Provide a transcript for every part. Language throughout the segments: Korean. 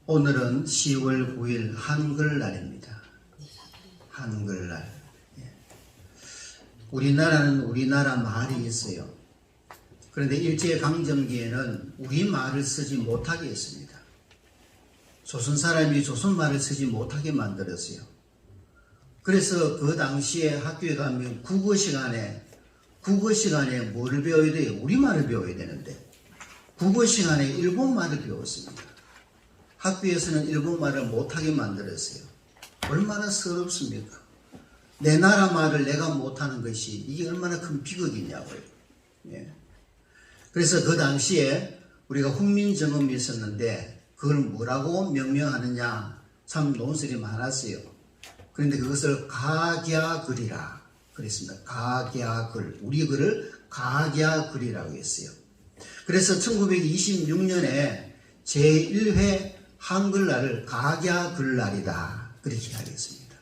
오늘은 10월 9일 한글날입니다. 한글날. 우리나라는 우리나라 말이 있어요. 그런데 일제강점기에는 우리말을 쓰지 못하게 했습니다. 조선 사람이 조선말을 쓰지 못하게 만들었어요. 그래서 그 당시에 학교에 가면 국어 시간에 뭐를 배워야 돼요? 우리말을 배워야 되는데 국어 시간에 일본말을 배웠습니다. 학교에서는 일본말을 못하게 만들었어요. 얼마나 서럽습니까? 내 나라 말을 내가 못하는 것이 이게 얼마나 큰 비극이냐고요. 예. 그래서 그 당시에 우리가 훈민정음이 있었는데 그걸 뭐라고 명명하느냐 참 논설이 많았어요. 그런데 그것을 각야글이라 그랬습니다. 각야글, 우리 글을 각야글이라고 했어요. 그래서 1926년에 제1회 한글날을 각야글날이다 그렇게 하겠습니다.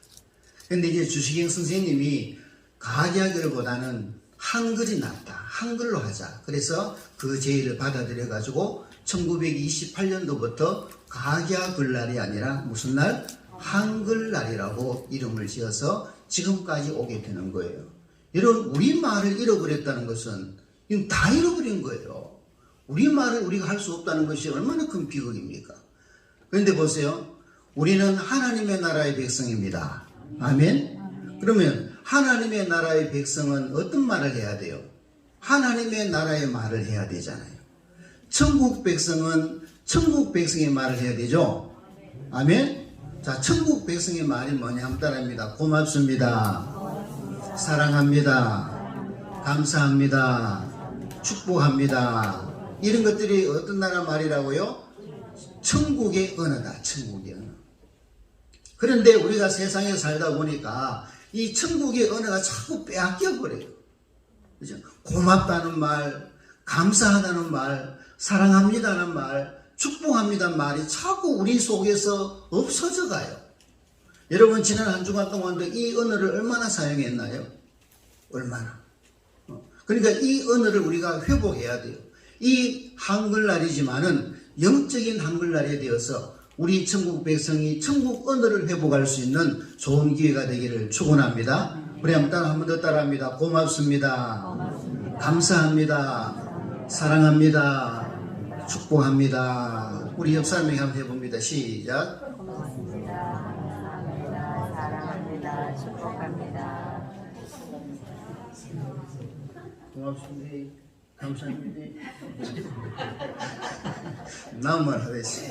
그런데 이제 주식영 선생님이 각야글보다는 한글이 낫다, 한글로 하자. 그래서 그 제의를 받아들여 가지고 1928년도부터 각야글날이 아니라 무슨 날? 한글날이라고 이름을 지어서 지금까지 오게 되는 거예요. 여러분, 우리말을 잃어버렸다는 것은 이건 다 잃어버린 거예요. 우리말을 우리가 할 수 없다는 것이 얼마나 큰 비극입니까? 그런데 보세요. 우리는 하나님의 나라의 백성입니다. 아멘? 그러면 하나님의 나라의 백성은 어떤 말을 해야 돼요? 하나님의 나라의 말을 해야 되잖아요. 천국 백성은 천국 백성의 말을 해야 되죠? 아멘? 자, 천국 백성의 말이 뭐냐 하면 따라합니다. 고맙습니다. 사랑합니다. 감사합니다. 축복합니다. 이런 것들이 어떤 나라 말이라고요? 천국의 언어다. 천국의 언어. 그런데 우리가 세상에 살다 보니까 이 천국의 언어가 자꾸 빼앗겨 버려요. 그죠? 고맙다는 말, 감사하다는 말, 사랑합니다는 말, 축복합니다는 말이 자꾸 우리 속에서 없어져 가요. 여러분, 지난 한 주간 동안도 이 언어를 얼마나 사용했나요? 얼마나? 그러니까 이 언어를 우리가 회복해야 돼요. 이 한글날이지만은 영적인 한글날이 되어서 우리 천국 백성이 천국 언어를 회복할 수 있는 좋은 기회가 되기를 축원합니다. 우리 한번 더 따라합니다. 고맙습니다. 감사합니다. 사랑합니다. 축복합니다. 우리 옆 사람에게 한번 해봅니다. 시작. 고맙습니다. 감사합니다. 사랑합니다. 축복합니다. 고맙습니다. 감사합니다. 나만 하듯이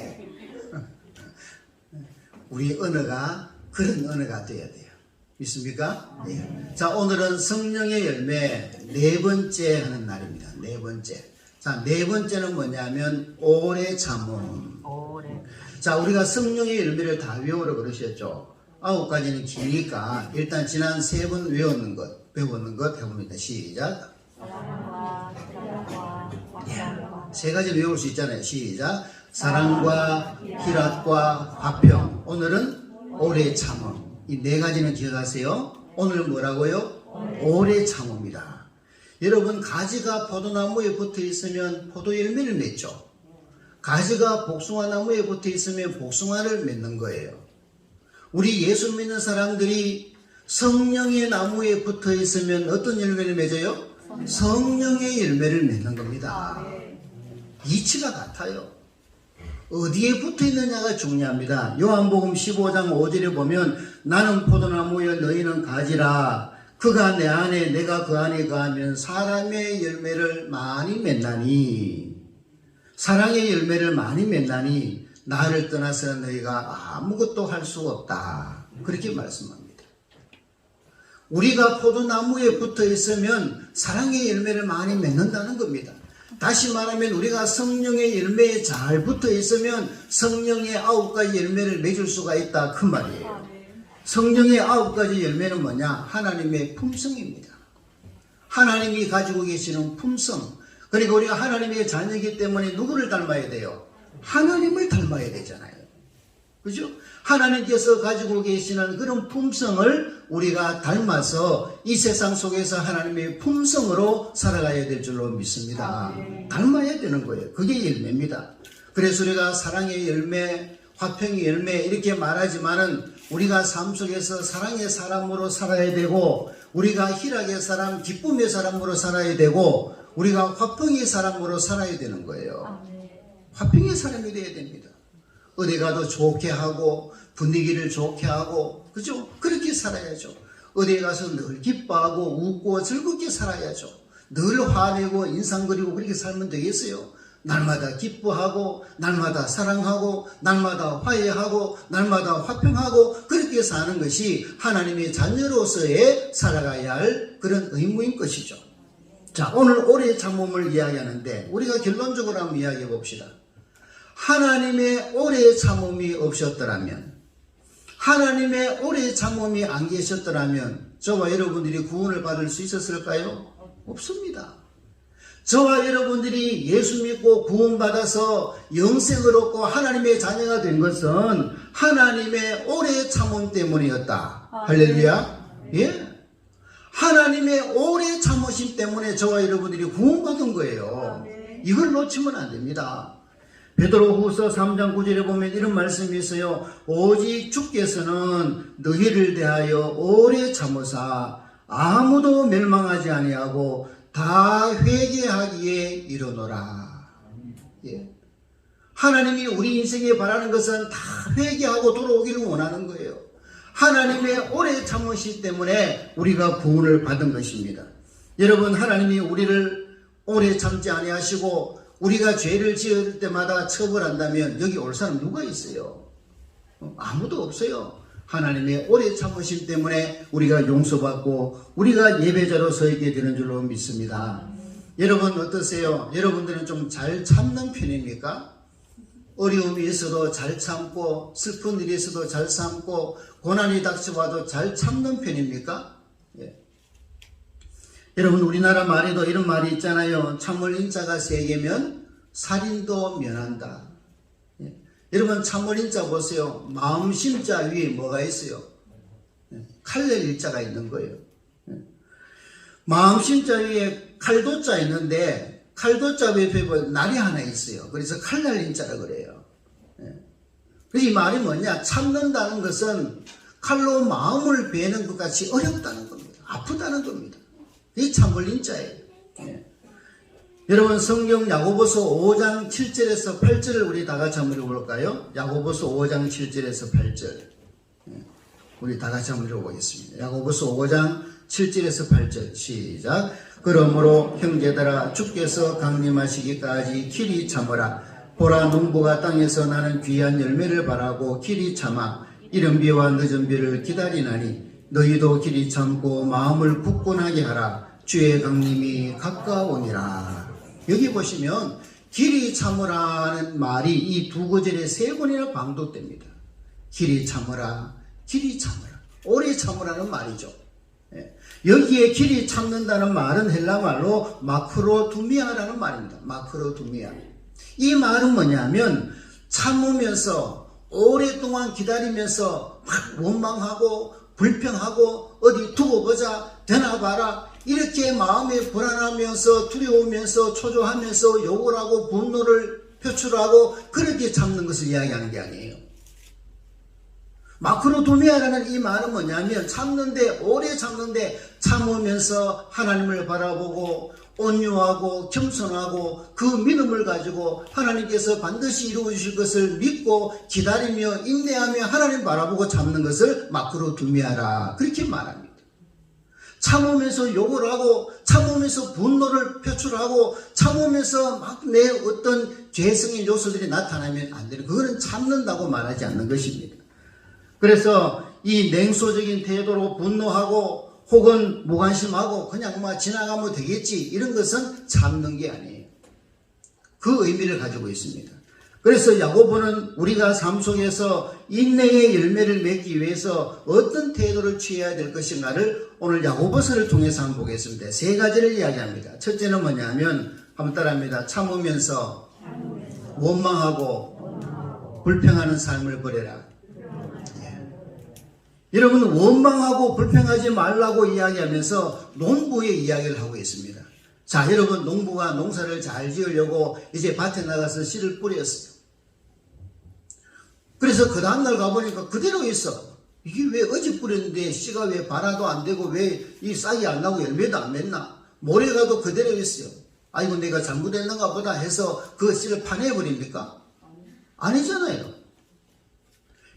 우리 언어가 그런 언어가 되어야 돼요. 믿습니까? 네. 자, 오늘은 성령의 열매 네 번째 하는 날입니다. 네 번째. 자, 네 번째는 뭐냐면 오래 참음. 자, 우리가 성령의 열매를 다 외우라 그러셨죠. 9가지는 기니까 일단 지난 3번 배웠는 것 해봅니다. 시작. 세 가지 외울 수 있잖아요. 시작. 사랑과 희락과 화평. 오늘은 오래 참음. 이 네 가지는 기억하세요. 오늘 뭐라고요? 오래 참음이다. 여러분, 가지가 포도나무에 붙어 있으면 포도 열매를 맺죠. 가지가 복숭아 나무에 붙어 있으면 복숭아를 맺는 거예요. 우리 예수 믿는 사람들이 성령의 나무에 붙어 있으면 어떤 열매를 맺어요? 성령의 열매를 맺는 겁니다. 이치가 같아요. 어디에 붙어 있느냐가 중요합니다. 요한복음 15장 5절에 보면 나는 포도나무여 너희는 가지라. 그가 내 안에 내가 그 안에 거하면 사람의 열매를 많이 맺나니, 사랑의 열매를 많이 맺나니 나를 떠나서 너희가 아무것도 할 수 없다. 그렇게 말씀합니다. 우리가 포도나무에 붙어 있으면 사랑의 열매를 많이 맺는다는 겁니다. 다시 말하면 우리가 성령의 열매에 잘 붙어 있으면 성령의 9가지 열매를 맺을 수가 있다 그 말이에요. 성령의 9가지 열매는 뭐냐? 하나님의 품성입니다. 하나님이 가지고 계시는 품성. 그러니까 우리가 하나님의 자녀이기 때문에 누구를 닮아야 돼요? 하나님을 닮아야 되잖아요. 그죠? 하나님께서 가지고 계시는 그런 품성을 우리가 닮아서 이 세상 속에서 하나님의 품성으로 살아가야 될 줄로 믿습니다. 닮아야 되는 거예요. 그게 열매입니다. 그래서 우리가 사랑의 열매, 화평의 열매 이렇게 말하지만은 우리가 삶 속에서 사랑의 사람으로 살아야 되고 우리가 희락의 사람, 기쁨의 사람으로 살아야 되고 우리가 화평의 사람으로 살아야 되는 거예요. 화평의 사람이 되어야 됩니다. 어디 가도 좋게 하고 분위기를 좋게 하고 그죠? 그렇게 살아야죠. 어디에 가서 늘 기뻐하고 웃고 즐겁게 살아야죠. 늘 화내고 인상 그리고 그렇게 살면 되겠어요? 날마다 기뻐하고 날마다 사랑하고 날마다 화해하고 날마다 화평하고 그렇게 사는 것이 하나님의 자녀로서의 살아가야 할 그런 의무인 것이죠. 자, 오늘 오래 참음을 이야기하는데 우리가 결론적으로 한번 이야기해 봅시다. 하나님의 오래 참음이 없었더라면 하나님의 오래 참음이 안 계셨더라면 저와 여러분들이 구원을 받을 수 있었을까요? 없습니다. 저와 여러분들이 예수 믿고 구원받아서 영생을 얻고 하나님의 자녀가 된 것은 하나님의 오래 참음 때문이었다. 할렐루야. 예? 하나님의 오래 참으심 때문에 저와 여러분들이 구원받은 거예요. 이걸 놓치면 안 됩니다. 베드로후서 3장 9절에 보면 이런 말씀이 있어요. 오직 주께서는 너희를 대하여 오래 참으사 아무도 멸망하지 아니하고 다 회개하기에 이르노라. 예. 하나님이 우리 인생에 바라는 것은 다 회개하고 돌아오기를 원하는 거예요. 하나님의 오래 참으시 때문에 우리가 구원을 받은 것입니다. 여러분, 하나님이 우리를 오래 참지 아니하시고 우리가 죄를 지을 때마다 처벌한다면 여기 올 사람 누가 있어요? 아무도 없어요. 하나님의 오래 참으심 때문에 우리가 용서받고 우리가 예배자로 서 있게 되는 줄로 믿습니다. 여러분 어떠세요? 여러분들은 좀 잘 참는 편입니까? 어려움이 있어도 잘 참고 슬픈 일이 있어도 잘 참고 고난이 닥쳐와도 잘 참는 편입니까? 예. 여러분 우리나라 말에도 이런 말이 있잖아요. 참을 인자가 세 개면 살인도 면한다. 예. 여러분 참을 인자 보세요. 마음 심자 위에 뭐가 있어요? 예. 칼낼 일자가 있는 거예요. 예. 마음 심자 위에 칼도자 있는데 칼도자 옆에 날이 하나 있어요. 그래서 칼날 인자라 그래요. 예. 그래서 이 말이 뭐냐? 참는다는 것은 칼로 마음을 베는 것 같이 어렵다는 겁니다. 아프다는 겁니다. 이 참을 인자예요. 예. 여러분 성경 야고보서 5장 7절에서 8절을 우리 다 같이 한번 읽어볼까요? 야고보서 5장 7절에서 8절. 예. 우리 다 같이 한번 읽어보겠습니다. 야고보서 5장 7절에서 8절 시작. 그러므로 형제들아 주께서 강림하시기까지 길이 참으라. 보라 농부가 땅에서 나는 귀한 열매를 바라고 길이 참아 이른 비와 늦은 비를 기다리나니 너희도 길이 참고 마음을 굳건하게 하라. 주의 강림이 가까우니라. 여기 보시면 길이 참으라는 말이 이 두 구절에 세 번이나 반복됩니다. 길이 참으라, 길이 참으라. 오래 참으라는 말이죠. 예. 여기에 길이 참는다는 말은 헬라말로 마크로두미아라는 말입니다. 마크로두미아. 이 말은 뭐냐면 참으면서 오랫동안 기다리면서 막 원망하고 불평하고 어디 두고 보자 되나 봐라 이렇게 마음에 불안하면서 두려우면서 초조하면서 욕을 하고 분노를 표출하고 그렇게 참는 것을 이야기하는 게 아니에요. 마크로두미아라는 이 말은 뭐냐면 참는데 오래 참는데 참으면서 하나님을 바라보고 온유하고 겸손하고 그 믿음을 가지고 하나님께서 반드시 이루어주실 것을 믿고 기다리며 인내하며 하나님 바라보고 참는 것을 마크로두미아라 그렇게 말합니다. 참으면서 욕을 하고 참으면서 분노를 표출하고 참으면서 막 내 어떤 죄성의 요소들이 나타나면 안 되는 그거는 참는다고 말하지 않는 것입니다. 그래서 이 냉소적인 태도로 분노하고 혹은 무관심하고 그냥 뭐 지나가면 되겠지 이런 것은 참는 게 아니에요. 그 의미를 가지고 있습니다. 그래서 야고보는 우리가 삶 속에서 인내의 열매를 맺기 위해서 어떤 태도를 취해야 될 것인가를 오늘 야고보서를 통해서 한번 보겠습니다. 세 가지를 이야기합니다. 첫째는 뭐냐면 한번 따라합니다. 참으면서 원망하고 불평하는 삶을 버려라. 여러분 원망하고 불평하지 말라고 이야기하면서 농부의 이야기를 하고 있습니다. 자, 여러분 농부가 농사를 잘 지으려고 이제 밭에 나가서 씨를 뿌렸어요. 그래서 그 다음날 가보니까 그대로 있어. 이게 왜 어제 뿌렸는데 씨가 왜 발화도 안 되고 왜 이 싹이 안 나고 열매도 안 맺나? 모레 가도 그대로 있어요. 아이고 내가 잘못했는가 보다 해서 그 씨를 파내버립니까? 아니잖아요.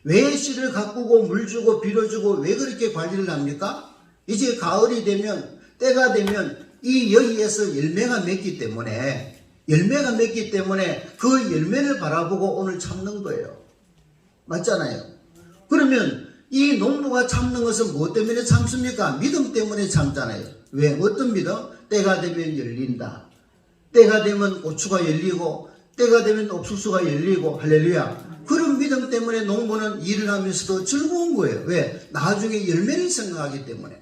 왜 씨를 가꾸고 물 주고 비료 주고 왜 그렇게 관리를 합니까? 이제 가을이 되면 때가 되면 이 여기에서 열매가 맺기 때문에 그 열매를 바라보고 오늘 참는 거예요. 맞잖아요. 그러면 이 농부가 참는 것은 무엇 때문에 참습니까? 믿음 때문에 참잖아요. 왜? 어떤 믿음? 때가 되면 열린다. 때가 되면 고추가 열리고 때가 되면 옥수수가 열리고 할렐루야. 그런 믿음 때문에 농부는 일을 하면서도 즐거운 거예요. 왜? 나중에 열매를 생각하기 때문에.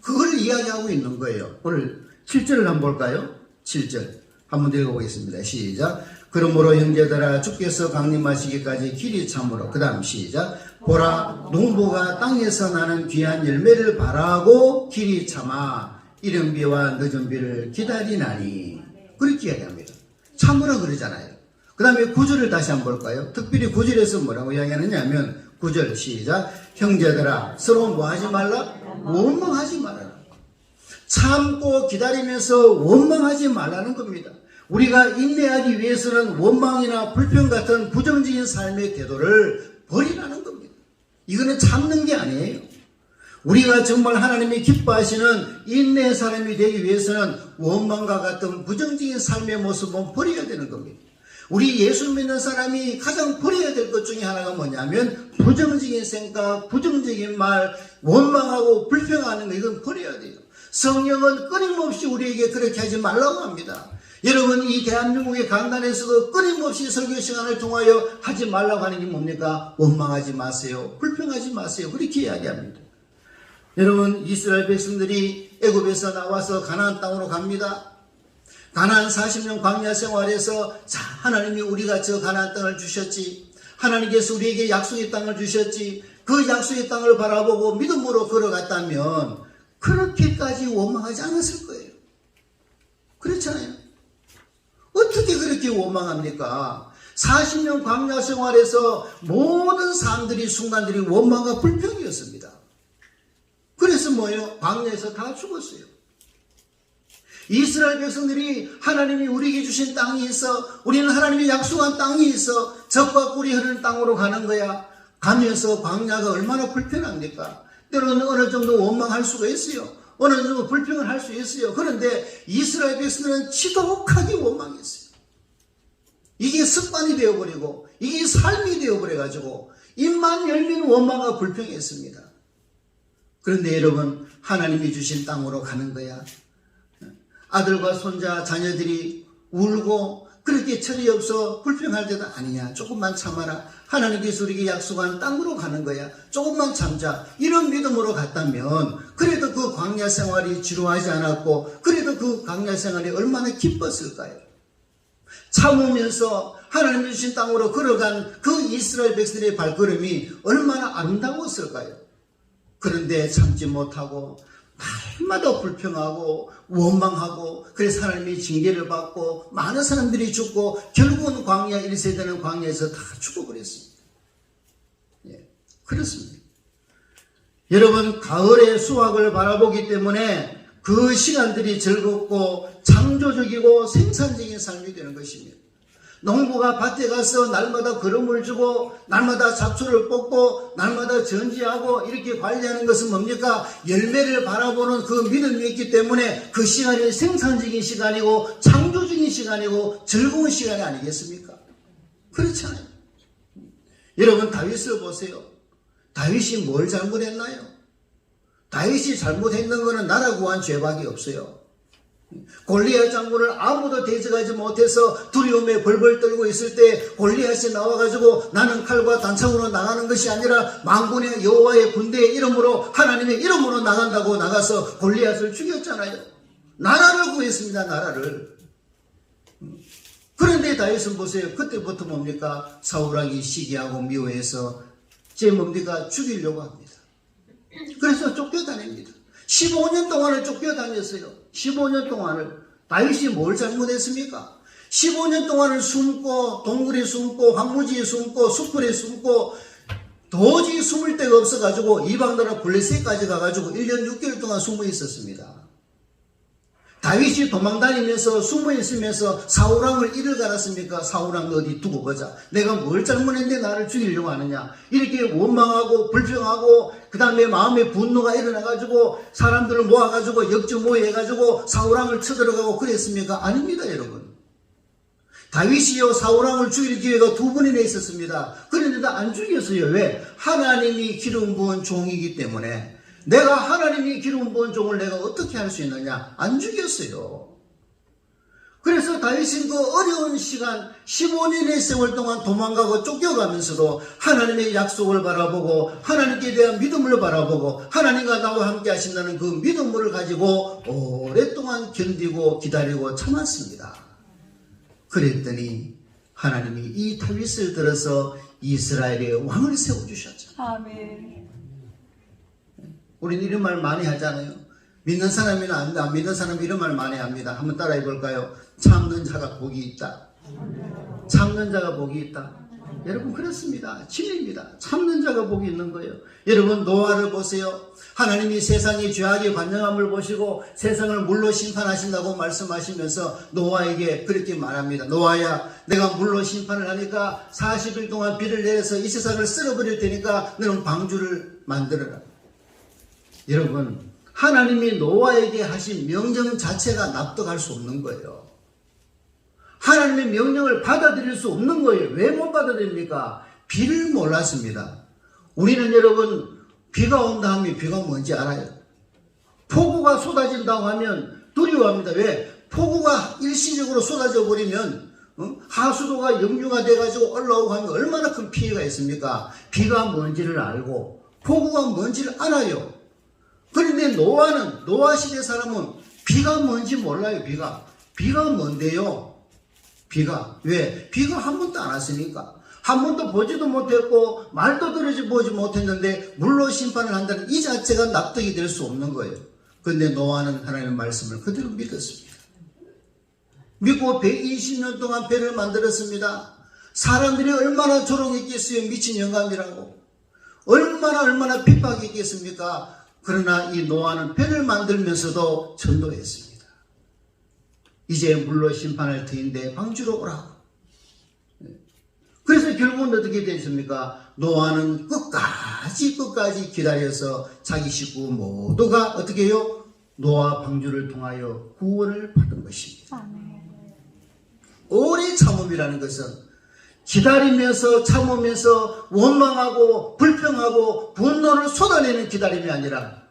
그걸 이야기하고 있는 거예요. 오늘 7절을 한번 볼까요? 7절 한번 읽어보겠습니다. 시작. 그러므로 형제들아 주께서 강림하시기까지 길이 참으로. 그 다음 시작. 보라 농부가 땅에서 나는 귀한 열매를 바라고 길이 참아 이른 비와 늦은 비를 기다리나니. 그렇게 이야기합니다. 참으라 그러잖아요. 그 다음에 9절을 다시 한번 볼까요? 특별히 9절에서 뭐라고 이야기하느냐 하면 9절 시작. 형제들아 서로 뭐 하지 말라? 원망하지 말아라. 참고 기다리면서 원망하지 말라는 겁니다. 우리가 인내하기 위해서는 원망이나 불평 같은 부정적인 삶의 태도를 버리라는 겁니다. 이거는 참는 게 아니에요. 우리가 정말 하나님이 기뻐하시는 인내의 사람이 되기 위해서는 원망과 같은 부정적인 삶의 모습은 버려야 되는 겁니다. 우리 예수 믿는 사람이 가장 버려야 될 것 중에 하나가 뭐냐면 부정적인 생각, 부정적인 말, 원망하고 불평하는 거 이건 버려야 돼요. 성령은 끊임없이 우리에게 그렇게 하지 말라고 합니다. 여러분 이 대한민국의 강단에서도 끊임없이 설교 시간을 통하여 하지 말라고 하는 게 뭡니까? 원망하지 마세요. 불평하지 마세요. 그렇게 이야기합니다. 여러분 이스라엘 백성들이 애굽에서 나와서 가나안 땅으로 갑니다. 가나안 40년 광야 생활에서 자 하나님이 우리가 저 가나안 땅을 주셨지. 하나님께서 우리에게 약속의 땅을 주셨지. 그 약속의 땅을 바라보고 믿음으로 걸어갔다면 그렇게까지 원망하지 않았을 거예요. 그렇잖아요. 어떻게 그렇게 원망합니까? 40년 광야 생활에서 모든 사람들이 순간들이 원망과 불평이었습니다. 그래서 뭐예요? 광야에서 다 죽었어요. 이스라엘 백성들이 하나님이 우리에게 주신 땅이 있어, 우리는 하나님이 약속한 땅이 있어, 젖과 꿀이 흐르는 땅으로 가는 거야. 가면서 광야가 얼마나 불편합니까? 때로는 어느 정도 원망할 수가 있어요. 어느 정도 불평을 할 수 있어요. 그런데 이스라엘 백성들은 지독하게 원망했어요. 이게 습관이 되어버리고 이게 삶이 되어버려가지고 입만 열면 원망과 불평했습니다. 그런데 여러분 하나님이 주신 땅으로 가는 거야. 아들과 손자 자녀들이 울고 그렇게 철이 없어 불평할 때도 아니야. 조금만 참아라. 하나님께서 우리에게 약속한 땅으로 가는 거야. 조금만 참자. 이런 믿음으로 갔다면 그래도 그 광야 생활이 지루하지 않았고 그래도 그 광야 생활이 얼마나 기뻤을까요? 참으면서 하나님이 주신 땅으로 걸어간 그 이스라엘 백성들의 발걸음이 얼마나 아름다웠을까요? 그런데 참지 못하고 날마다 불평하고 원망하고 그래서 하나님이 징계를 받고 많은 사람들이 죽고 결국은 광야 1세대는 광야에서 다 죽어버렸습니다. 예, 그렇습니다. 여러분 가을의 수확을 바라보기 때문에 그 시간들이 즐겁고 창조적이고 생산적인 삶이 되는 것입니다. 농부가 밭에 가서 날마다 거름을 주고 날마다 잡초를 뽑고 날마다 전지하고 이렇게 관리하는 것은 뭡니까? 열매를 바라보는 그 믿음이 있기 때문에 그 시간이 생산적인 시간이고 창조적인 시간이고 즐거운 시간이 아니겠습니까? 그렇잖아요. 여러분 다윗을 보세요. 다윗이 뭘 잘못했나요? 다윗이 잘못했는 것은 나라 구한 죄밖에 없어요. 골리앗 장군을 아무도 대적하지 못해서 두려움에 벌벌 떨고 있을 때 골리앗이 나와가지고 나는 칼과 단창으로 나가는 것이 아니라 만군의 여호와의 군대의 이름으로 하나님의 이름으로 나간다고 나가서 골리앗을 죽였잖아요. 나라를 구했습니다. 나라를. 그런데 다윗은 보세요. 그때부터 뭡니까? 사울하기 시기하고 미워해서 제 뭡니까? 죽이려고 합니다. 그래서 쫓겨다닙니다. 15년 동안을 쫓겨다녔어요. 15년 동안을. 다윗이 뭘 잘못했습니까? 15년 동안을 숨고 동굴에 숨고 황무지에 숨고 숯불에 숨고 도저히 숨을 데가 없어가지고 이방나라 블레셋까지 가가지고 1년 6개월 동안 숨어 있었습니다. 다윗이 도망다니면서 숨어 있으면서 사울왕을 이를 갈았습니까? 사울왕 어디 두고 보자. 내가 뭘 잘못했는데 나를 죽이려고 하느냐. 이렇게 원망하고 불평하고 그 다음에 마음에 분노가 일어나가지고 사람들을 모아가지고 역주모해가지고 사울왕을 쳐들어가고 그랬습니까? 아닙니다, 여러분. 다윗이요 사울왕을 죽일 기회가 2번이나 있었습니다. 그런데도 안 죽였어요. 왜? 하나님이 기름 부은 종이기 때문에. 내가 하나님이 기름 부은 종을 내가 어떻게 할 수 있느냐? 안 죽였어요. 그래서 다윗은 그 어려운 시간 15년의 세월 동안 도망가고 쫓겨가면서도 하나님의 약속을 바라보고 하나님께 대한 믿음을 바라보고 하나님과 나와 함께 하신다는 그 믿음을 가지고 오랫동안 견디고 기다리고 참았습니다. 그랬더니 하나님이 이 다윗을 들어서 이스라엘의 왕을 세워주셨죠. 아멘. 우리는 이런 말 많이 하잖아요. 믿는 사람이나 안 믿는 사람이 이런 말 많이 합니다. 한번 따라해 볼까요? 참는 자가 복이 있다. 참는 자가 복이 있다. 여러분 그렇습니다. 진리입니다. 참는 자가 복이 있는 거예요. 여러분 노아를 보세요. 하나님이 세상의 죄악의 관영함을 보시고 세상을 물로 심판하신다고 말씀하시면서 노아에게 그렇게 말합니다. 노아야, 내가 물로 심판을 하니까 40일 동안 비를 내려서 이 세상을 쓸어버릴 테니까 너는 방주를 만들어라. 여러분, 하나님이 노아에게 하신 명령 자체가 납득할 수 없는 거예요. 하나님의 명령을 받아들일 수 없는 거예요. 왜 못 받아들입니까? 비를 몰랐습니다. 우리는 여러분 비가 온다 하면 비가 뭔지 알아요. 폭우가 쏟아진다고 하면 두려워합니다. 왜? 폭우가 일시적으로 쏟아져 버리면 하수도가 역류가 돼가지고 올라오고 하면 얼마나 큰 피해가 있습니까? 비가 뭔지를 알고 폭우가 뭔지를 알아요. 그런데 노아 시대 사람은 비가 뭔지 몰라요. 비가 뭔데요? 비가 왜? 비가 한 번도 안 왔으니까. 한 번도 보지도 못했고 말도 들어보지 못했는데 물로 심판을 한다는 이 자체가 납득이 될 수 없는 거예요. 그런데 노아는 하나님의 말씀을 그대로 믿었습니다. 믿고 120년 동안 배를 만들었습니다. 사람들이 얼마나 조롱했겠어요. 미친 영감이라고. 얼마나 핍박했겠습니까? 그러나 이 노아는 배를 만들면서도 전도했습니다. 이제 물로 심판할 터인데 방주로 오라고. 그래서 결국은 어떻게 됐습니까? 노아는 끝까지 기다려서 자기 식구 모두가 어떻게 해요? 노아 방주를 통하여 구원을 받은 것입니다. 오래 참음이라는 것은 기다리면서 참으면서 원망하고 불평하고 분노를 쏟아내는 기다림이 아니라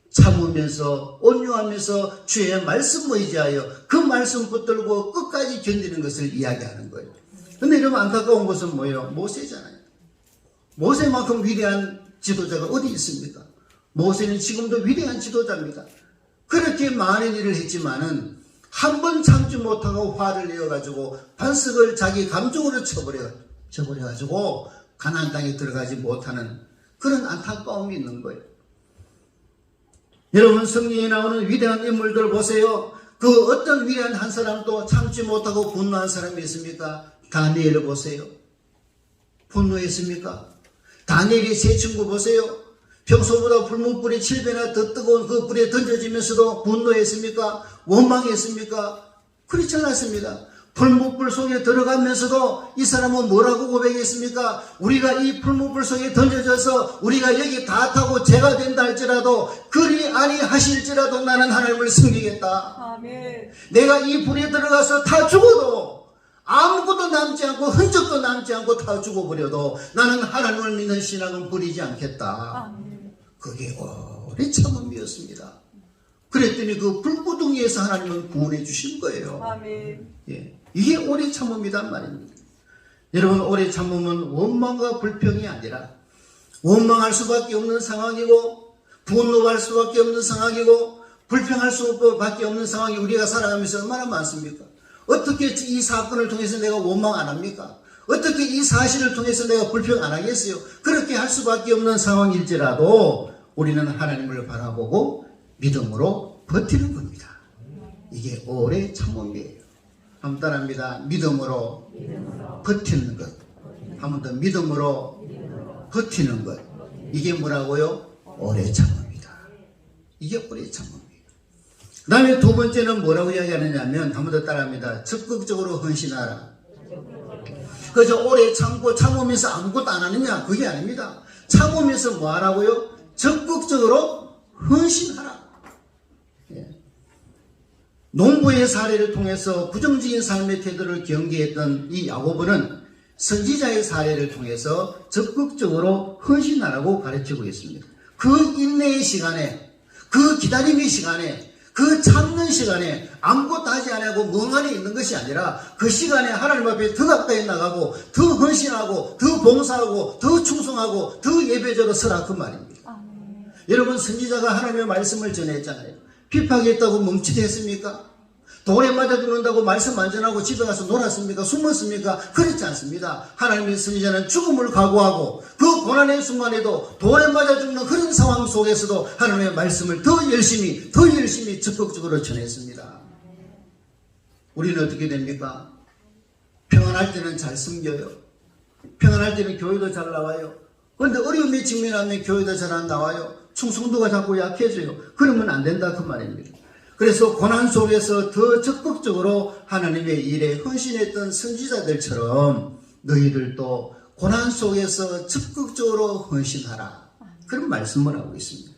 참으면서 온유하면서 주의 말씀 의지하여 그 말씀 붙들고 끝까지 견디는 것을 이야기하는 거예요. 근데 이러면 안타까운 것은 뭐예요? 모세잖아요. 모세만큼 위대한 지도자가 어디 있습니까? 모세는 지금도 위대한 지도자입니다. 그렇게 많은 일을 했지만은 한 번 참지 못하고 화를 내어가지고 반석을 자기 감정으로 쳐버려가지고 가나안 땅에 들어가지 못하는 그런 안타까움이 있는 거예요. 여러분 성경에 나오는 위대한 인물들 보세요. 그 어떤 위대한 한 사람도 참지 못하고 분노한 사람이 있습니까? 다니엘을 보세요. 분노했습니까? 다니엘의 세 친구 보세요. 평소보다 불문불이 7배나 더 뜨거운 그 불에 던져지면서도 분노했습니까? 원망했습니까? 그렇지 않았습니다. 불문불 속에 들어가면서도 이 사람은 뭐라고 고백했습니까? 우리가 이 불문불 속에 던져져서 우리가 여기 다 타고 죄가 된다 할지라도 그리 아니하실지라도 나는 하나님을 섬기겠다. 아멘. 내가 이 불에 들어가서 다 죽어도 아무것도 남지 않고 흔적도 남지 않고 다 죽어버려도 나는 하나님을 믿는 신앙은 버리지 않겠다. 아멘. 그게 오래 참음이었습니다. 그랬더니 그 불구덩이에서 하나님은 구원해 주신 거예요. 아멘. 예, 이게 오래 참음이란 말입니다. 여러분 오래 참음은 원망과 불평이 아니라 원망할 수밖에 없는 상황이고 분노할 수밖에 없는 상황이고 불평할 수밖에 없는 상황이 우리가 살아가면서 얼마나 많습니까? 어떻게 이 사건을 통해서 내가 원망 안 합니까? 어떻게 이 사실을 통해서 내가 불평 안 하겠어요? 그렇게 할 수밖에 없는 상황일지라도 우리는 하나님을 바라보고 믿음으로 버티는 겁니다. 이게 오래 참음이에요. 한번 따라합니다. 믿음으로 버티는 것. 한 번 더 믿음으로 버티는 것. 이게 뭐라고요? 오래 참음이다. 이게 오래 참음이에요. 그 다음에 두 번째는 뭐라고 이야기하느냐면 한 번 더 따라합니다. 적극적으로 헌신하라. 그저 오래 참고 참으면서 아무것도 안 하느냐? 그게 아닙니다. 참으면서 뭐 하라고요? 적극적으로 헌신하라. 농부의 사례를 통해서 부정적인 삶의 태도를 경계했던 이 야고보는 선지자의 사례를 통해서 적극적으로 헌신하라고 가르치고 있습니다. 그 인내의 시간에, 그 기다림의 시간에, 그 참는 시간에 아무것도 하지 않고 멍하니 있는 것이 아니라 그 시간에 하나님 앞에 더 가까이 나가고 더 헌신하고 더 봉사하고 더 충성하고 더 예배자로 서라 그 말입니다. 여러분 선지자가 하나님의 말씀을 전했잖아요. 핍박했다고 멈칫했습니까? 돌에 맞아 죽는다고 말씀 안 전하고 집에 가서 놀았습니까? 숨었습니까? 그렇지 않습니다. 하나님의 선지자는 죽음을 각오하고 그 고난의 순간에도 돌에 맞아 죽는 그런 상황 속에서도 하나님의 말씀을 더 열심히 적극적으로 전했습니다. 우리는 어떻게 됩니까? 평안할 때는 잘 섬겨요. 평안할 때는 교회도 잘 나와요. 그런데 어려움에 직면하면 교회도 잘 안 나와요. 충성도가 자꾸 약해져요. 그러면 안 된다 그 말입니다. 그래서 고난 속에서 더 적극적으로 하나님의 일에 헌신했던 선지자들처럼 너희들도 고난 속에서 적극적으로 헌신하라. 그런 말씀을 하고 있습니다.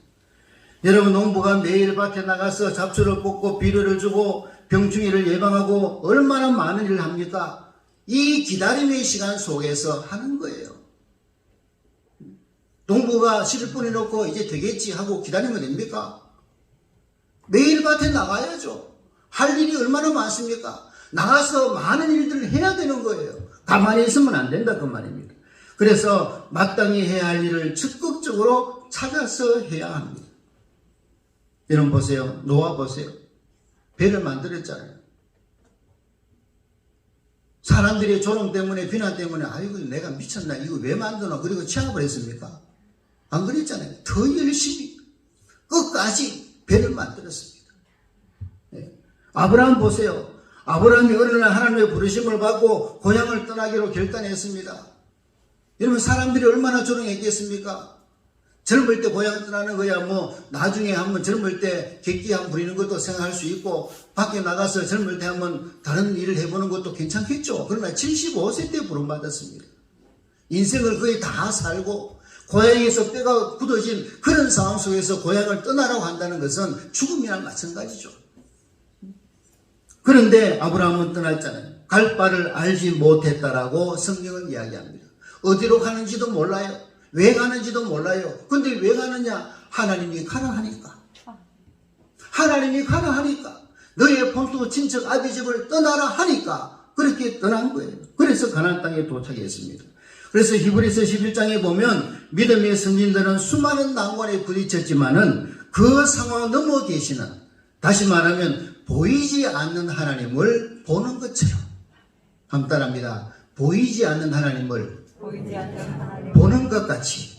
여러분 농부가 매일 밭에 나가서 잡초를 뽑고 비료를 주고 병충해를 예방하고 얼마나 많은 일을 합니까? 이 기다림의 시간 속에서 하는 거예요. 농부가 씨를 뿌려놓고 이제 되겠지 하고 기다리면 됩니까? 매일 밭에 나가야죠. 할 일이 얼마나 많습니까? 나가서 많은 일들을 해야 되는 거예요. 가만히 있으면 안 된다 그 말입니다. 그래서 마땅히 해야 할 일을 적극적으로 찾아서 해야 합니다. 여러분 보세요. 노아 보세요. 배를 만들었잖아요. 사람들이 조롱 때문에 비난 때문에 아이고 내가 미쳤나 이거 왜 만드나 그리고 취합을 했습니까? 안 그랬잖아요. 더 열심히 끝까지 배를 만들었습니다. 아브라함 보세요. 아브라함이 어느 날 하나님의 부르심을 받고 고향을 떠나기로 결단했습니다. 여러분 사람들이 얼마나 조롱했겠습니까? 젊을 때 고향 떠나는 거야 뭐 나중에 한번 젊을 때 객기 한번 부리는 것도 생각할 수 있고 밖에 나가서 젊을 때 한번 다른 일을 해보는 것도 괜찮겠죠. 그러나 75세 때 부름받았습니다. 인생을 거의 다 살고 고향에서 뼈가 굳어진 그런 상황 속에서 고향을 떠나라고 한다는 것은 죽음이랑 마찬가지죠. 그런데 아브라함은 떠났잖아요. 갈 바를 알지 못했다라고 성경은 이야기합니다. 어디로 가는지도 몰라요. 왜 가는지도 몰라요. 근데 왜 가느냐? 하나님이 가라 하니까. 하나님이 가라 하니까. 너의 본토 친척 아비 집을 떠나라 하니까 그렇게 떠난 거예요. 그래서 가나안 땅에 도착했습니다. 그래서 히브리서 11장에 보면 믿음의 선진들은 수많은 난관에 부딪혔지만은 그 상황 넘어 계시는, 다시 말하면 보이지 않는 하나님을 보는 것처럼, 한번 따라합니다. 보이지 않는 하나님을 보는 것 같이.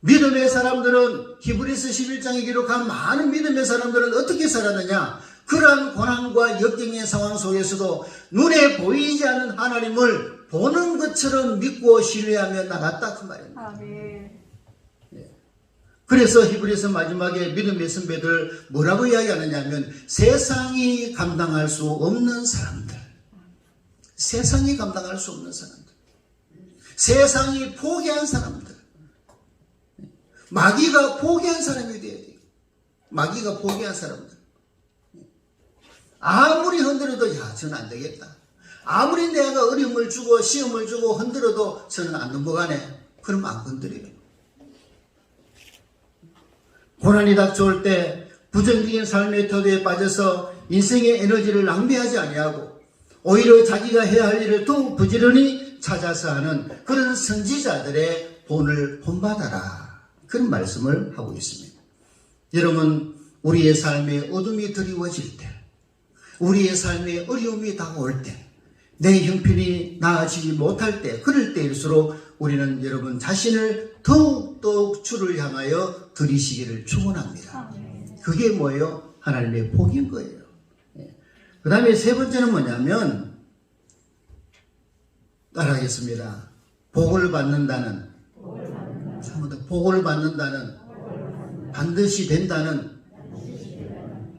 믿음의 사람들은 히브리서 11장에 기록한 많은 믿음의 사람들은 어떻게 살았느냐? 그러한 고난과 역경의 상황 속에서도 눈에 보이지 않는 하나님을 보는 것처럼 믿고 신뢰하며 나갔다 그 말입니다. 그래서 히브리서 마지막에 믿음의 선배들 뭐라고 이야기하느냐면 세상이 감당할 수 없는 사람들, 세상이 감당할 수 없는 사람들, 세상이 포기한 사람들, 마귀가 포기한 사람이 돼야 돼요. 마귀가 포기한 사람들. 아무리 흔들어도 야 저는 안 되겠다. 아무리 내가 어려움을 주고 시험을 주고 흔들어도 저는 안 넘어가네. 그러면 안 건드려요. 고난이 닥쳐올 때 부정적인 삶의 태도에 빠져서 인생의 에너지를 낭비하지 아니하고 오히려 자기가 해야 할 일을 더욱 부지런히 찾아서 하는 그런 선지자들의 본을 본받아라. 그런 말씀을 하고 있습니다. 여러분 우리의 삶에 어둠이 드리워질 때, 우리의 삶에 어려움이 다가올 때, 내 형편이 나아지지 못할 때, 그럴 때일수록 우리는 여러분 자신을 더욱더욱 주를 향하여 들이시기를 축원합니다. 그게 뭐예요? 하나님의 복인 거예요. 그 다음에 세 번째는 뭐냐면, 따라하겠습니다. 복을 받는다는, 복을 받는다는, 반드시 된다는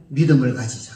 믿음을 가지자.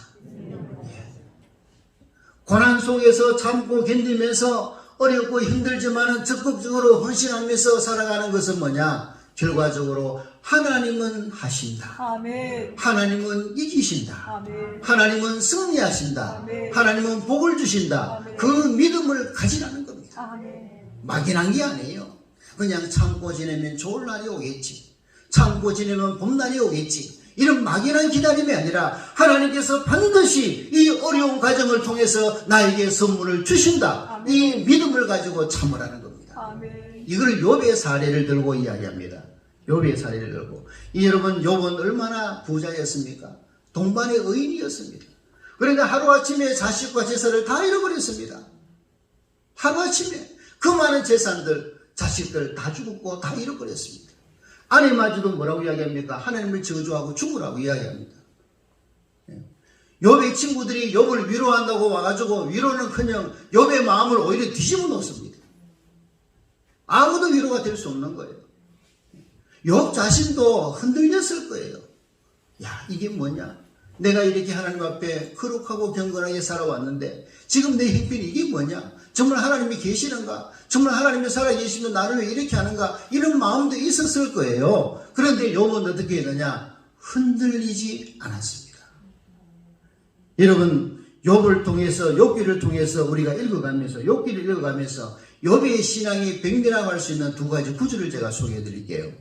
고난 속에서 참고 견디면서 어렵고 힘들지만은 적극적으로 헌신하면서 살아가는 것은 뭐냐? 결과적으로 하나님은 하신다. 아멘. 하나님은 이기신다. 아멘. 하나님은 승리하신다. 아멘. 하나님은 복을 주신다. 아멘. 그 믿음을 가지라는 겁니다. 아멘. 막연한 게 아니에요. 그냥 참고 지내면 좋을 날이 오겠지. 참고 지내면 봄날이 오겠지. 이런 막연한 기다림이 아니라 하나님께서 반드시 이 어려운 과정을 통해서 나에게 선물을 주신다. 아멘. 이 믿음을 가지고 참으라는 겁니다. 아멘. 이걸 욥의 사례를 들고 이야기합니다. 욥의 사례를 들고. 여러분, 욥은 얼마나 부자였습니까? 동반의 의인이었습니다. 그런데 하루아침에 자식과 재산을 다 잃어버렸습니다. 하루아침에 그 많은 재산들, 자식들 다 죽었고 다 잃어버렸습니다. 아내마저도 뭐라고 이야기합니까? 하나님을 저주하고 죽으라고 이야기합니다. 욥의 친구들이 욥을 위로한다고 와가지고 위로는커녕 욥의 마음을 오히려 뒤집어 놓습니다. 아무도 위로가 될 수 없는 거예요. 욥 자신도 흔들렸을 거예요. 야, 이게 뭐냐? 내가 이렇게 하나님 앞에 거룩하고 경건하게 살아왔는데 지금 내 형편이 이게 뭐냐? 정말 하나님이 계시는가? 정말 하나님이 살아계시면 나를 왜 이렇게 하는가? 이런 마음도 있었을 거예요. 그런데 욥은 어떻게 했느냐? 흔들리지 않았습니다. 여러분, 욥을 통해서, 욥기를 통해서 우리가 읽어가면서, 욥기를 읽어가면서 욥의 신앙이 백미라고 할 수 있는 두 가지 구절을 제가 소개해 드릴게요.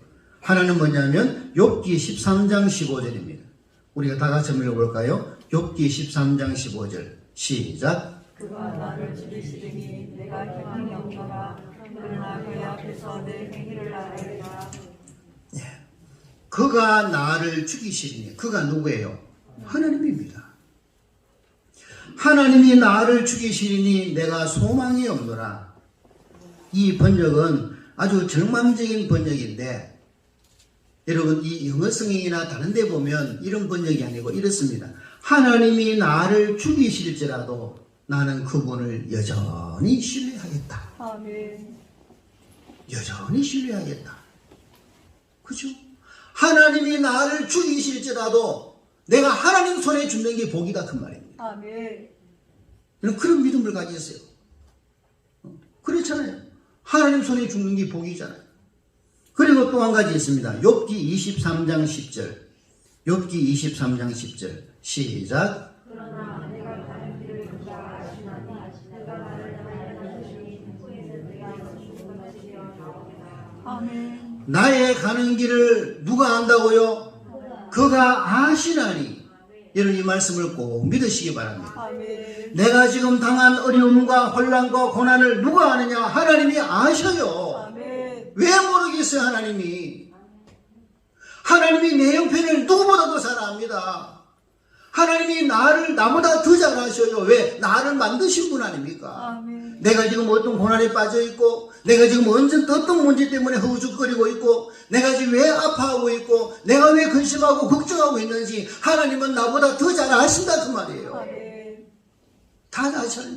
하나는 뭐냐면 욥기 13장 15절입니다. 우리가 다 같이 한번 읽어볼까요? 욥기 13장 15절 시작. 그가 나를 죽이시리니 내가 희망이 없노라. 그러나 그의 앞에서 내 행위를 알리라. 그가 나를 죽이시리니, 그가 누구예요? 하나님입니다. 하나님이 나를 죽이시리니 내가 소망이 없노라. 이 번역은 아주 절망적인 번역인데, 여러분, 이 영어 성경이나 다른 데 보면 이런 번역이 아니고 이렇습니다. 하나님이 나를 죽이실지라도 나는 그분을 여전히 신뢰하겠다. 아멘. 여전히 신뢰하겠다. 그죠? 하나님이 나를 죽이실지라도 내가 하나님 손에 죽는 게 복이다, 그 말입니다. 아멘. 그런 믿음을 가지세요. 그렇잖아요. 하나님 손에 죽는 게 복이잖아요. 그리고 또 한 가지 있습니다. 욥기 23장 10절. 욥기 23장 10절. 시작. 그러나 내가 가는 길을 그가 아시나니 내가 나를 달려주시니 후에는 내가 죽은 것이여 나오리라. 아멘. 나의 가는 길을 누가 안다고요? 그가 아시나니. 여러분, 이 말씀을 꼭 믿으시기 바랍니다. 아멘. 내가 지금 당한 어려움과 혼란과 고난을 누가 아느냐? 하나님이 아셔요. 아멘. 왜 모르겠어요, 하나님이? 하나님이 내 형편을 누구보다도 잘 압니다. 하나님이 나를 나보다 더 잘 아셔요. 왜? 나를 만드신 분 아닙니까? 아멘. 내가 지금 어떤 고난에 빠져 있고, 내가 지금 어떤 문제 때문에 허우적거리고 있고, 내가 지금 왜 아파하고 있고, 내가 왜 근심하고 걱정하고 있는지 하나님은 나보다 더 잘 아신다, 그 말이에요. 아멘. 다 아셔요.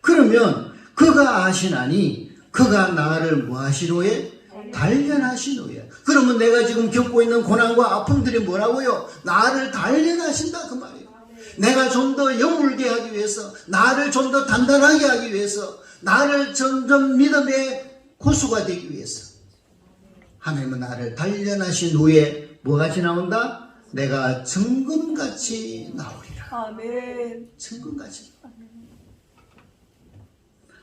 그러면 그가 아시나니 그가 나를 뭐 하시노에? 단련하신 후에. 그러면 내가 지금 겪고 있는 고난과 아픔들이 뭐라고요? 나를 단련하신다, 그 말이에요. 내가 좀 더 영물게 하기 위해서, 나를 좀 더 단단하게 하기 위해서, 나를 점점 믿음의 고수가 되기 위해서 하나님은 나를 단련하신 후에 뭐같이 나온다? 내가 정금같이 나오리라. 아멘. 정금같이.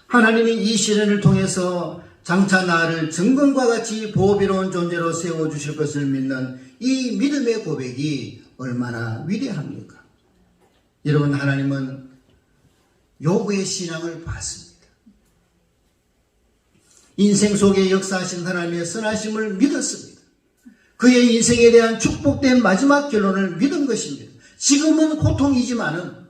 하나님이 이 시련을 통해서 장차 나를 정금과 같이 보배로운 존재로 세워주실 것을 믿는 이 믿음의 고백이 얼마나 위대합니까? 여러분, 하나님은 욥의 신앙을 봤습니다. 인생 속에 역사하신 하나님의 선하심을 믿었습니다. 그의 인생에 대한 축복된 마지막 결론을 믿은 것입니다. 지금은 고통이지만은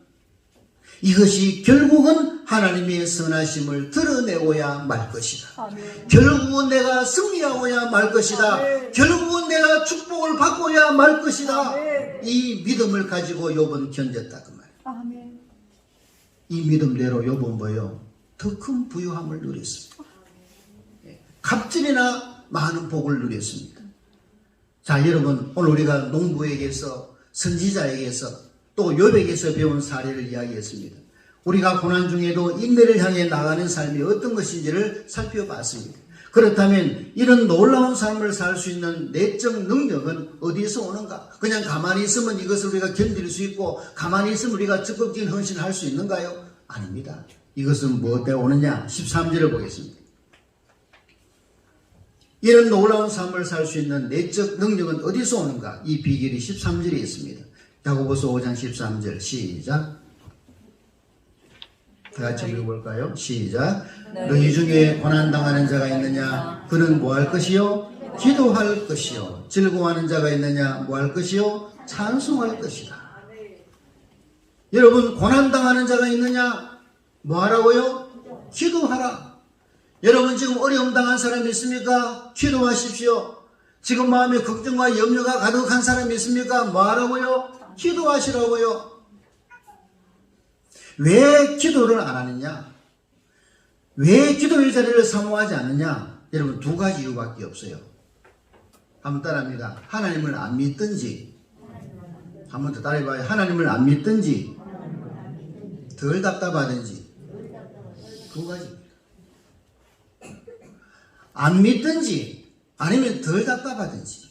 이것이 결국은 하나님의 선하심을 드러내고야 말 것이다. 아멘. 결국은 내가 승리하고야 말 것이다. 아멘. 결국은 내가 축복을 받고야 말 것이다. 아멘. 이 믿음을 가지고 욥은 견뎠다, 그 말. 아멘. 이 믿음대로 욥은 뭐요? 더 큰 부유함을 누렸습니다. 갑절이나 많은 복을 누렸습니다. 자, 여러분, 오늘 우리가 농부에게서, 선지자에게서, 또 욥에게서 배운 사례를 이야기했습니다. 우리가 고난 중에도 인내를 향해 나가는 삶이 어떤 것인지를 살펴봤습니다. 그렇다면 이런 놀라운 삶을 살 수 있는 내적 능력은 어디서 오는가? 그냥 가만히 있으면 이것을 우리가 견딜 수 있고 가만히 있으면 우리가 적극적인 헌신을 할 수 있는가요? 아닙니다. 이것은 무엇 때문에 오느냐? 13절을 보겠습니다. 이런 놀라운 삶을 살 수 있는 내적 능력은 어디서 오는가? 이 비결이 13절에 있습니다. 야고보서 5장 13절 시작. 다 같이 읽어볼까요? 시작. 너희 중에 고난당하는 자가 있느냐? 그는 뭐 할 것이요? 기도할 것이요. 즐거워하는 자가 있느냐? 뭐 할 것이요? 찬송할 것이다. 여러분, 고난당하는 자가 있느냐? 뭐 하라고요? 기도하라. 여러분, 지금 어려움 당한 사람이 있습니까? 기도하십시오. 지금 마음에 걱정과 염려가 가득한 사람이 있습니까? 뭐 하라고요? 기도하시라고요. 왜 기도를 안 하느냐? 왜 기도의 자리를 사모하지 않느냐? 여러분, 두 가지 이유밖에 없어요. 한번 따라합니다. 하나님을 안 믿든지, 한번 더 따라해봐요. 하나님을 안 믿든지, 덜 답답하든지, 두 가지입니다. 안 믿든지, 아니면 덜 답답하든지,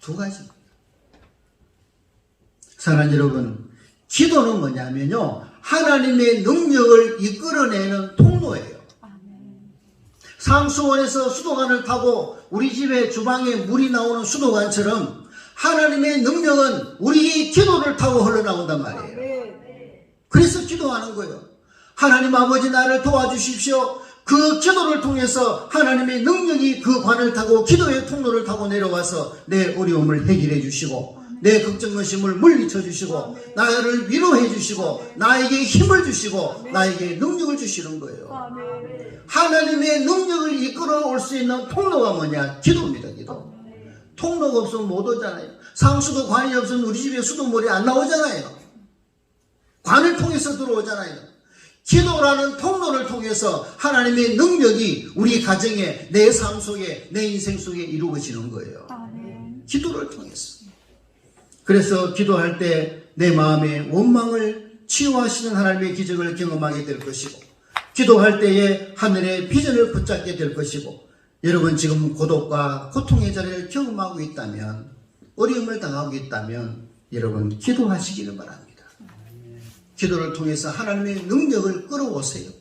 두 가지입니다. 사랑하는 여러분, 기도는 뭐냐면요, 하나님의 능력을 이끌어내는 통로예요. 상수원에서 수도관을 타고 우리 집에 주방에 물이 나오는 수도관처럼 하나님의 능력은 우리 기도를 타고 흘러나온단 말이에요. 그래서 기도하는 거예요. 하나님 아버지, 나를 도와주십시오. 그 기도를 통해서 하나님의 능력이 그 관을 타고 기도의 통로를 타고 내려와서 내 어려움을 해결해 주시고 내 걱정의심을 물리쳐 주시고 나를 위로해 주시고 나에게 힘을 주시고 나에게 능력을 주시는 거예요. 하나님의 능력을 이끌어 올 수 있는 통로가 뭐냐? 기도입니다. 기도. 통로가 없으면 못 오잖아요. 상수도 관이 없으면 우리 집에 수돗물이 안 나오잖아요. 관을 통해서 들어오잖아요. 기도라는 통로를 통해서 하나님의 능력이 우리 가정에, 내 삶 속에, 내 인생 속에 이루어지는 거예요. 기도를 통해서. 그래서 기도할 때 내 마음의 원망을 치유하시는 하나님의 기적을 경험하게 될 것이고, 기도할 때에 하늘의 비전을 붙잡게 될 것이고, 여러분 지금 고독과 고통의 자리를 경험하고 있다면, 어려움을 당하고 있다면 여러분 기도하시기를 바랍니다. 기도를 통해서 하나님의 능력을 끌어오세요.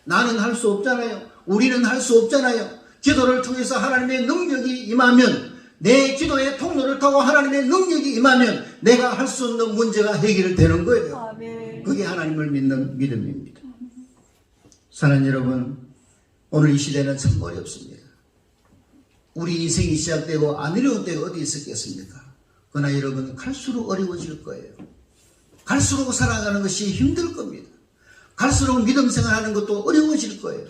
나는 할 수 없잖아요. 우리는 할 수 없잖아요. 기도를 통해서 하나님의 능력이 임하면, 내 기도의 통로를 타고 하나님의 능력이 임하면 내가 할 수 없는 문제가 해결되는 거예요. 그게 하나님을 믿는 믿음입니다. 사랑하는 여러분, 오늘 이 시대는 참 어렵습니다. 우리 인생이 시작되고 안 어려운 때가 어디 있었겠습니까? 그러나 여러분, 갈수록 어려워질 거예요. 갈수록 살아가는 것이 힘들 겁니다. 갈수록 믿음 생활하는 것도 어려워질 거예요.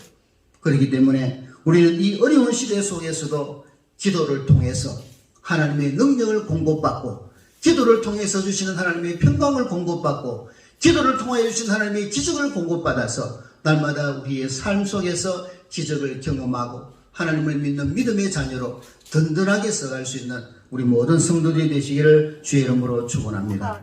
그렇기 때문에 우리는 이 어려운 시대 속에서도 기도를 통해서 하나님의 능력을 공급받고, 기도를 통해서 주시는 하나님의 평강을 공급받고, 기도를 통해 주시는 하나님의 기적을 공급받아서 날마다 우리의 삶 속에서 기적을 경험하고 하나님을 믿는 믿음의 자녀로 든든하게 써갈 수 있는 우리 모든 성도들이 되시기를 주의 이름으로 축원합니다.